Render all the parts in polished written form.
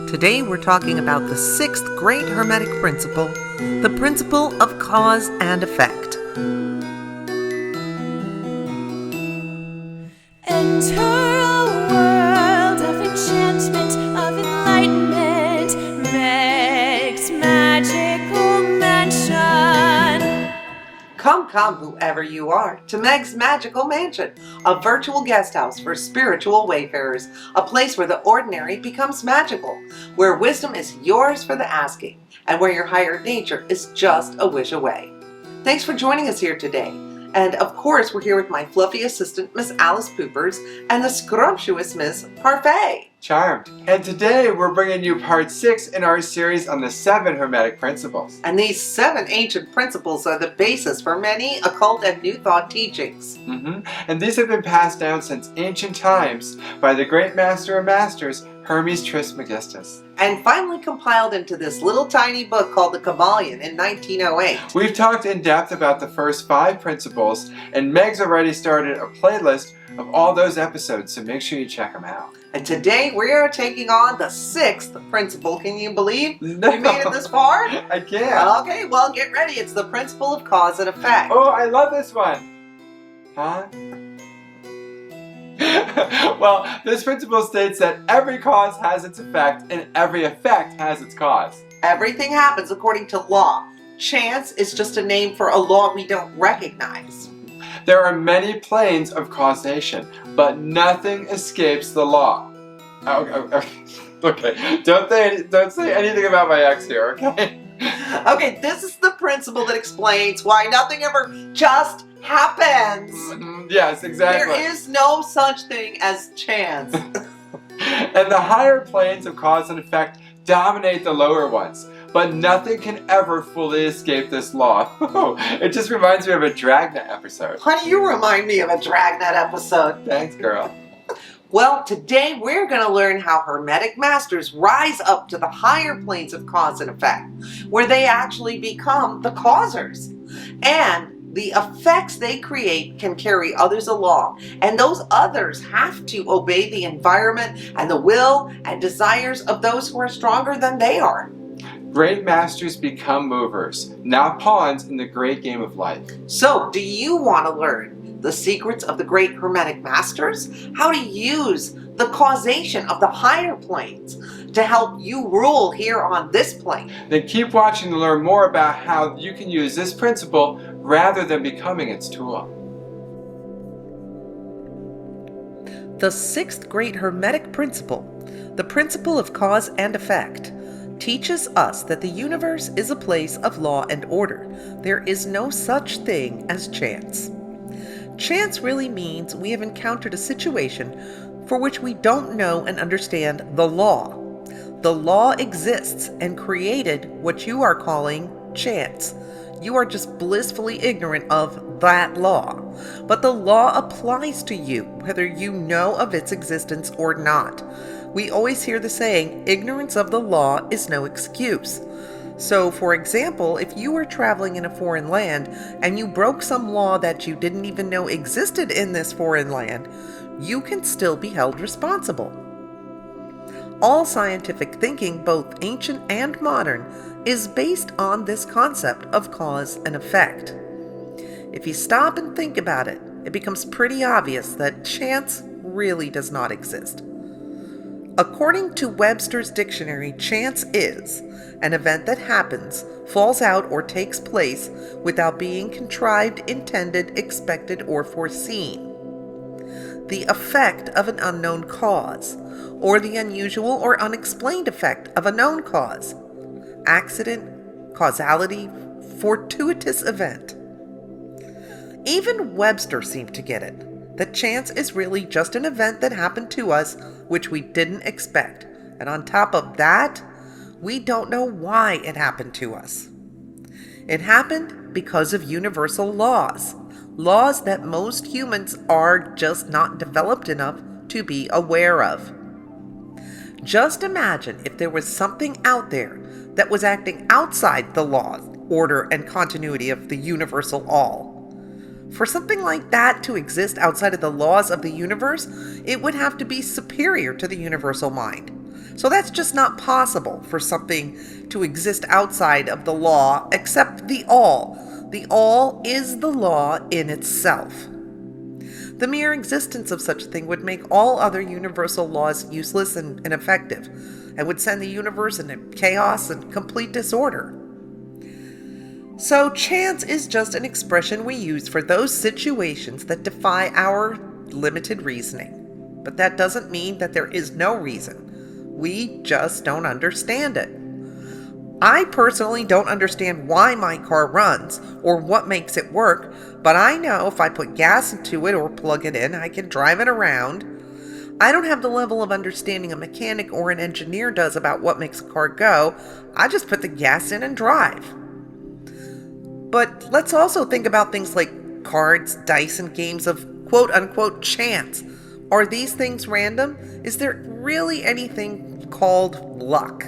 Today we're talking about the sixth great Hermetic principle, the principle of cause and effect. Enter a world of enchantment, of enlightenment, Meg's magical mansion. Come, whoever you are, to Meg's Magical Mansion, a virtual guest house for spiritual wayfarers, a place where the ordinary becomes magical, where wisdom is yours for the asking, and where your higher nature is just a wish away. Thanks for joining us here today. And of course, we're here with my fluffy assistant, Miss Alice Poopers, and the scrumptious Miss Parfait. Charmed. And today we're bringing you part 6 in our series on the 7 Hermetic Principles. And these 7 ancient principles are the basis for many occult and new thought teachings. And these have been passed down since ancient times by the great master of masters, Hermes Trismegistus. And finally compiled into this little tiny book called the Kybalion in 1908. We've talked in depth about the first 5 principles, and Meg's already started a playlist of all those episodes, so make sure you check them out. And today we are taking on the 6th principle. Can you believe No. we made it this far? I can't. Okay, well, get ready. It's the principle of cause and effect. Oh, I love this one. Huh? Well, this principle states that every cause has its effect and every effect has its cause. Everything happens according to law. Chance is just a name for a law we don't recognize. There are many planes of causation, but nothing escapes the law. Okay, don't say anything about my ex here, okay? Okay, this is the principle that explains why nothing ever just happens. Yes, exactly. There is no such thing as chance. And the higher planes of cause and effect dominate the lower ones, but nothing can ever fully escape this law. It just reminds me of a Dragnet episode. Why do you remind me of a Dragnet episode? Thanks, girl. Well, today we're going to learn how Hermetic masters rise up to the higher planes of cause and effect, where they actually become the causers. And the effects they create can carry others along, and those others have to obey the environment and the will and desires of those who are stronger than they are. Great masters become movers, not pawns in the great game of life. So, do you want to learn the secrets of the great Hermetic masters? How to use the causation of the higher planes to help you rule here on this plane? Then keep watching to learn more about how you can use this principle rather than becoming its tool. The 6th great Hermetic principle, the principle of cause and effect, teaches us that the universe is a place of law and order. There is no such thing as chance. Chance really means we have encountered a situation for which we don't know and understand the law. The law exists and created what you are calling chance. You are just blissfully ignorant of that law. But the law applies to you, whether you know of its existence or not. We always hear the saying, ignorance of the law is no excuse. So, for example, if you were traveling in a foreign land and you broke some law that you didn't even know existed in this foreign land, you can still be held responsible. All scientific thinking, both ancient and modern, is based on this concept of cause and effect. If you stop and think about it, it becomes pretty obvious that chance really does not exist. According to Webster's dictionary, chance is an event that happens, falls out, or takes place without being contrived, intended, expected, or foreseen. The effect of an unknown cause, or the unusual or unexplained effect of a known cause. Accident, causality, fortuitous event. Even Webster seemed to get it, that chance is really just an event that happened to us which we didn't expect. And on top of that, we don't know why it happened to us. It happened because of universal laws. Laws that most humans are just not developed enough to be aware of. Just imagine if there was something out there that was acting outside the law, order, and continuity of the universal all. For something like that to exist outside of the laws of the universe, it would have to be superior to the universal mind. So that's just not possible for something to exist outside of the law except the all. The all is the law in itself. The mere existence of such a thing would make all other universal laws useless and ineffective, and would send the universe into chaos and complete disorder. So chance is just an expression we use for those situations that defy our limited reasoning. But that doesn't mean that there is no reason. We just don't understand it. I personally don't understand why my car runs or what makes it work, but I know if I put gas into it or plug it in, I can drive it around. I don't have the level of understanding a mechanic or an engineer does about what makes a car go. I just put the gas in and drive. But let's also think about things like cards, dice, and games of quote-unquote chance. Are these things random? Is there really anything called luck?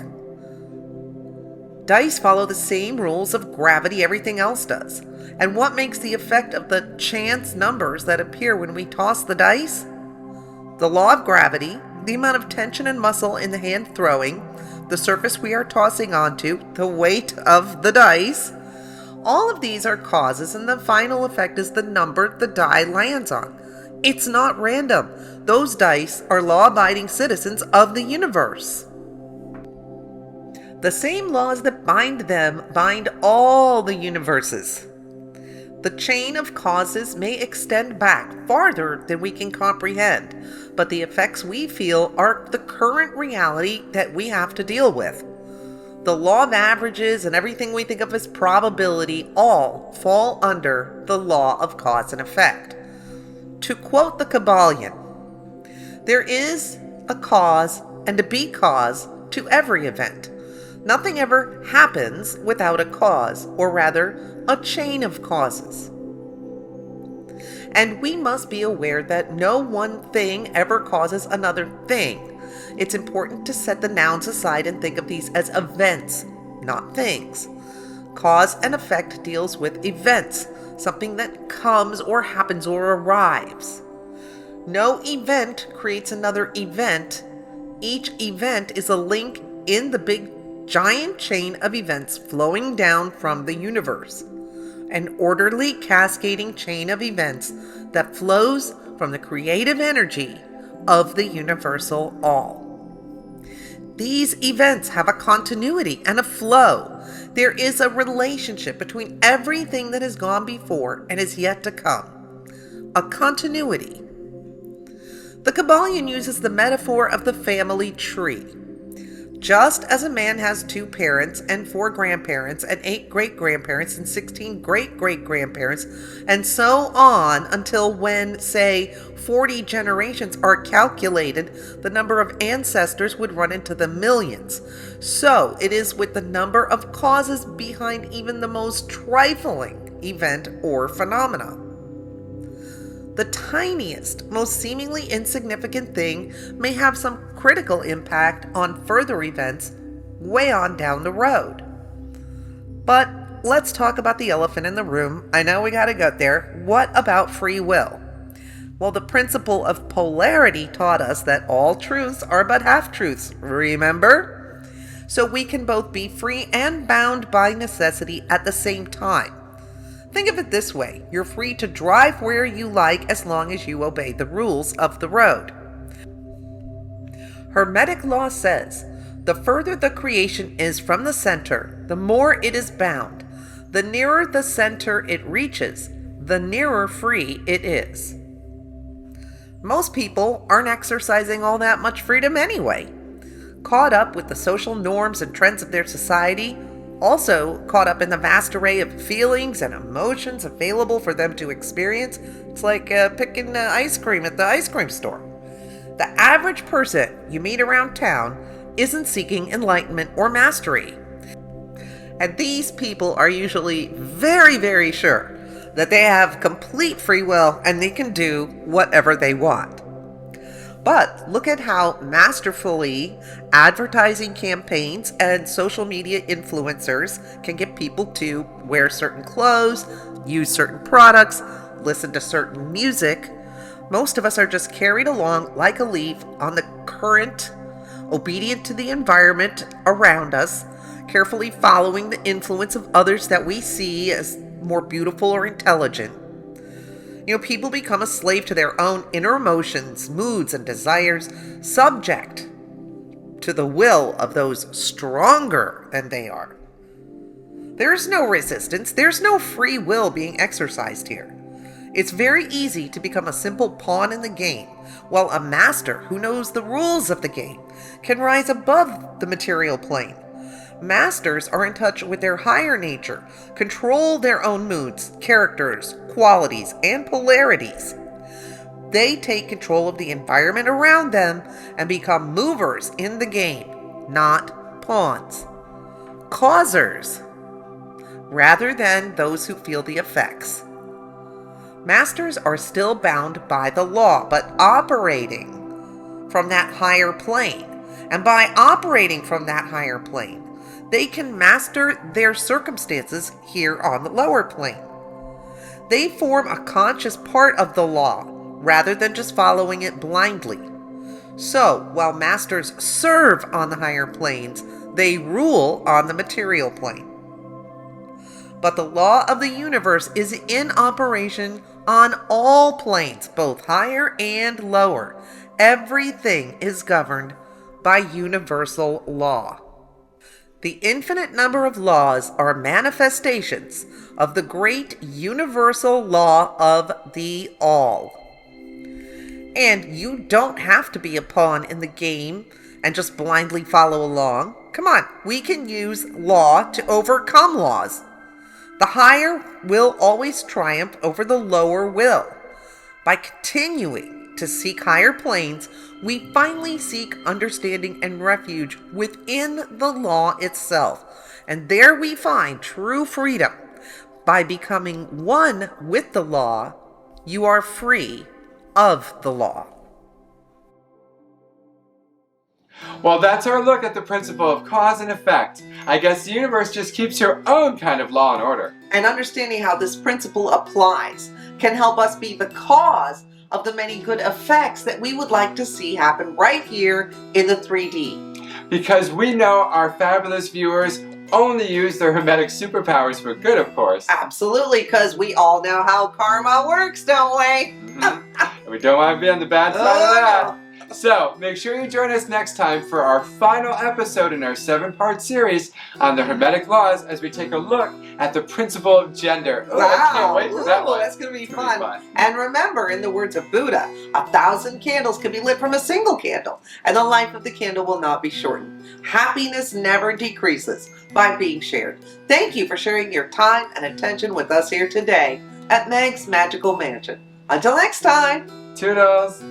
Dice follow the same rules of gravity everything else does. And what makes the effect of the chance numbers that appear when we toss the dice? The law of gravity, the amount of tension and muscle in the hand throwing, the surface we are tossing onto, the weight of the dice. All of these are causes, and the final effect is the number the die lands on. It's not random. Those dice are law-abiding citizens of the universe. The same laws that bind them bind all the universes. The chain of causes may extend back farther than we can comprehend, but the effects we feel are the current reality that we have to deal with. The law of averages and everything we think of as probability all fall under the law of cause and effect. To quote the Kabbalion, there is a cause and a be-cause to every event. Nothing ever happens without a cause, or rather, a chain of causes. And we must be aware that no one thing ever causes another thing. It's important to set the nouns aside and think of these as events, not things. Cause and effect deals with events, something that comes or happens or arrives. No event creates another event. Each event is a link in the big giant chain of events flowing down from the universe. An orderly cascading chain of events that flows from the creative energy of the universal all. These events have a continuity and a flow. There is a relationship between everything that has gone before and is yet to come. A continuity. The Kabbalion uses the metaphor of the family tree. Just as a man has 2 parents and 4 grandparents and 8 great-grandparents and 16 great-great-grandparents and so on until when, say, 40 generations are calculated, the number of ancestors would run into the millions. So it is with the number of causes behind even the most trifling event or phenomena. The tiniest, most seemingly insignificant thing may have some critical impact on further events way on down the road. But let's talk about the elephant in the room. I know we gotta get there. What about free will? Well, the principle of polarity taught us that all truths are but half-truths, remember? So we can both be free and bound by necessity at the same time. Think of it this way, you're free to drive where you like as long as you obey the rules of the road. Hermetic law says, the further the creation is from the center, the more it is bound. The nearer the center it reaches, the nearer free it is. Most people aren't exercising all that much freedom anyway. Caught up with the social norms and trends of their society, also caught up in the vast array of feelings and emotions available for them to experience. It's like picking ice cream at the ice cream store. The average person you meet around town isn't seeking enlightenment or mastery. And these people are usually very, very sure that they have complete free will and they can do whatever they want. But look at how masterfully advertising campaigns and social media influencers can get people to wear certain clothes, use certain products, listen to certain music. Most of us are just carried along like a leaf on the current obedient to the environment around us, carefully following the influence of others that we see as more beautiful or intelligent. People become a slave to their own inner emotions, moods, and desires, subject to the will of those stronger than they are. There is no resistance. There's no free will being exercised here. It's very easy to become a simple pawn in the game, while a master who knows the rules of the game can rise above the material plane. Masters are in touch with their higher nature, control their own moods, characters, qualities, and polarities. They take control of the environment around them and become movers in the game, not pawns. Causers, rather than those who feel the effects. Masters are still bound by the law, but operating from that higher plane. And by operating from that higher plane, they can master their circumstances here on the lower plane. They form a conscious part of the law, rather than just following it blindly. So, while masters serve on the higher planes, they rule on the material plane. But the law of the universe is in operation on all planes, both higher and lower. Everything is governed by universal law. The infinite number of laws are manifestations of the great universal law of the all. And you don't have to be a pawn in the game and just blindly follow along. Come on, we can use law to overcome laws. The higher will always triumph over the lower will. By continuing to seek higher planes, we finally seek understanding and refuge within the law itself. And there we find true freedom. By becoming one with the law, you are free of the law. Well, that's our look at the principle of cause and effect. I guess the universe just keeps her own kind of law and order. And understanding how this principle applies can help us be the cause of the many good effects that we would like to see happen right here in the 3D. Because we know our fabulous viewers only use their Hermetic superpowers for good, of course. Absolutely, because we all know how karma works, don't we? And we don't want to be on the bad side of that. So, make sure you join us next time for our final episode in our 7-part series on the Hermetic laws as we take a look at the principle of gender. Ooh, wow, I can't wait for that one. That's going to be fun. And remember, in the words of Buddha, 1,000 candles can be lit from a single candle, and the life of the candle will not be shortened. Happiness never decreases by being shared. Thank you for sharing your time and attention with us here today at Meg's Magical Mansion. Until next time. Toodles.